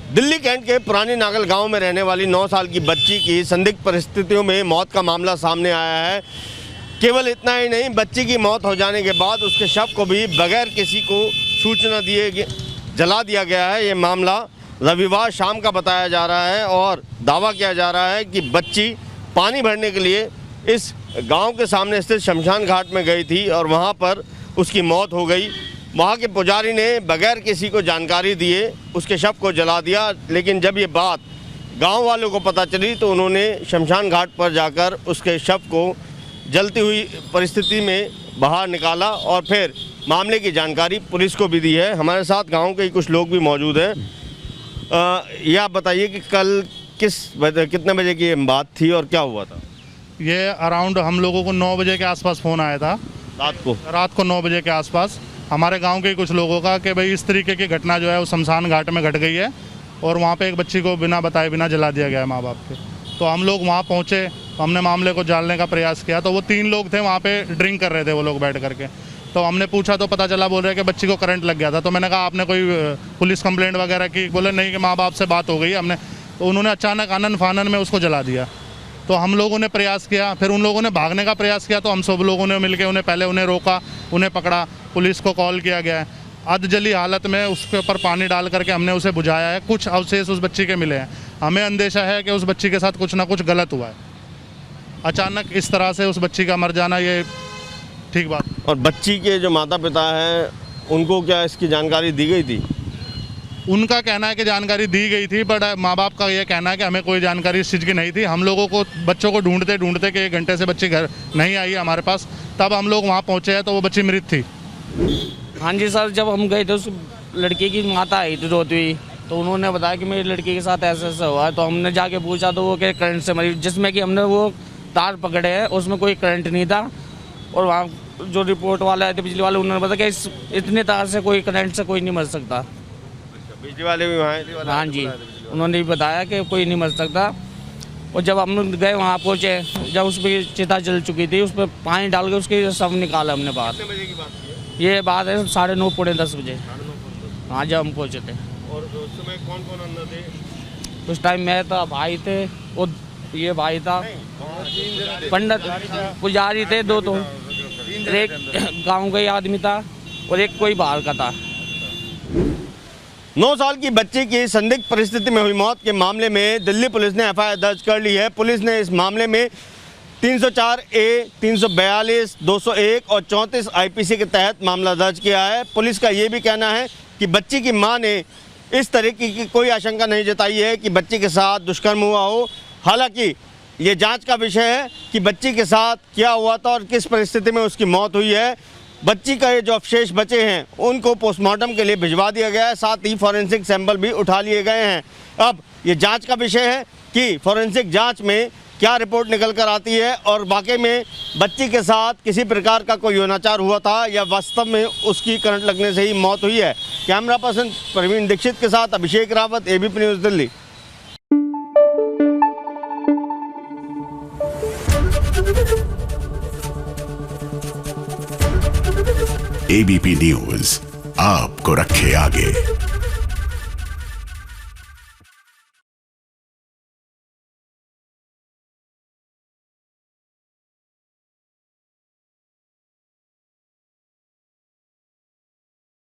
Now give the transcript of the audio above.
Delhi cantt के पुरानी नागल गांव में रहने वाली 9 साल की बच्ची की संदिग्ध परिस्थितियों में मौत का मामला सामने आया है। केवल इतना ही नहीं, बच्ची की मौत हो जाने के बाद उसके शव को भी बगैर किसी को सूचना दिए जला दिया गया है। ये मामला रविवार शाम का बताया जा रहा है और दावा किया जा रहा है कि बच्ची पानी भरने के लिए इस गांव के सामने स्थित शमशान घाट में गई थी और वहां पर उसकी मौत हो गई। वहाँ के पुजारी ने बगैर किसी को जानकारी दिए उसके शव को जला दिया, लेकिन जब ये बात गांव वालों को पता चली तो उन्होंने शमशान घाट पर जाकर उसके शव को जलती हुई परिस्थिति में बाहर निकाला और फिर मामले की जानकारी पुलिस को भी दी है। हमारे साथ गांव के कुछ लोग भी मौजूद हैं। ये आप बताइए कि कल कितने बजे की बात थी और क्या हुआ था? ये अराउंड हम लोगों को 9 बजे के आसपास फ़ोन आया था। रात को 9 बजे के आसपास हमारे गांव के कुछ लोगों का कि भाई इस तरीके की घटना जो है वो शमशान घाट में घट गई है और वहाँ पे एक बच्ची को बिना बताए बिना जला दिया गया है माँ बाप के। तो हम लोग वहाँ पहुँचे, हमने मामले को जानने का प्रयास किया तो वो 3 लोग थे वहाँ पे, ड्रिंक कर रहे थे वो लोग बैठ करके। तो हमने पूछा तो पता चला, बोल रहे कि बच्ची को करंट लग गया था। तो मैंने कहा आपने कोई पुलिस कंप्लेंट वगैरह की? बोले नहीं कि माँ बाप से बात हो गई हमने। तो उन्होंने अचानक आनन फानन में उसको जला दिया। तो हम लोगों ने प्रयास किया, फिर उन लोगों ने भागने का प्रयास किया तो हम सब लोगों ने मिलकर उन्हें रोका, उन्हें पकड़ा, पुलिस को कॉल किया गया है। अध जली हालत में उसके ऊपर पानी डाल करके हमने उसे बुझाया है। कुछ अवशेष उस बच्ची के मिले हैं। हमें अंदेशा है कि उस बच्ची के साथ कुछ ना कुछ गलत हुआ है। अचानक इस तरह से उस बच्ची का मर जाना ये ठीक बात। और बच्ची के जो माता पिता हैं उनको क्या इसकी जानकारी दी गई थी? उनका कहना है कि जानकारी दी गई थी, बट माँ बाप का ये कहना है कि हमें कोई जानकारी इस चीज़ की नहीं थी। हम लोगों को बच्चों को ढूंढते ढूंढते कि 1 घंटे से बच्ची घर नहीं आई है हमारे पास, तब हम लोग वहाँ पहुँचे हैं तो वो बच्ची मृत थी। हाँ जी सर, जब हम गए थे उस लड़की की माता आई थी रोती हुई, तो उन्होंने बताया कि मेरी लड़की के साथ ऐसा ऐसा हुआ है। तो हमने जाके पूछा तो वो क्या करंट से मरी, जिसमें कि हमने वो तार पकड़े हैं उसमें कोई करंट नहीं था। और वहाँ जो रिपोर्ट वाले आए थे बिजली वाले, उन्होंने बताया कि इतने तार से कोई करंट से कोई नहीं मर सकता। बिजली वाले भी वहाँ थे? हाँ जी, उन्होंने भी बताया कि कोई नहीं मर सकता। और जब हम गए वहाँ पहुँचे, जब उस पर चिता जल चुकी थी, उस पर पानी डाल के उसके सब निकाला हमने बाहर। कितने बजे की बात है? ये बात है 9:30 पौने 10 बजे। हाँ, जब हम पहुँचे थे। और उस समय कौन कौन अंदर थे? उस टाइम मैं था, भाई थे, और ये भाई था, पंडित पुजारी थे 2, तो एक गांव का ही आदमी था और एक कोई बाहर का था। 9 साल की बच्ची की संदिग्ध परिस्थिति में हुई मौत के मामले में दिल्ली पुलिस ने एफआईआर दर्ज कर ली है। पुलिस ने इस मामले में 304A, 342, 201 और 34 आईपीसी के तहत मामला दर्ज किया है। पुलिस का ये भी कहना है कि बच्ची की मां ने इस तरीके की कोई आशंका नहीं जताई है कि बच्ची के साथ दुष्कर्म हुआ हो। हालांकि ये जांच का विषय है कि बच्ची के साथ क्या हुआ था और किस परिस्थिति में उसकी मौत हुई है। बच्ची का ये जो अवशेष बचे हैं उनको पोस्टमार्टम के लिए भिजवा दिया गया है, साथ ही फॉरेंसिक सैंपल भी उठा लिए गए हैं। अब ये जांच का विषय है कि फॉरेंसिक जांच में क्या रिपोर्ट निकल कर आती है और वाकई में बच्ची के साथ किसी प्रकार का कोई यौनाचार हुआ था या वास्तव में उसकी करंट लगने से ही मौत हुई है। कैमरा पर्सन प्रवीण दीक्षित के साथ Abhishek Rawat, ABP news Delhi. ABP news आपको रखे आगे।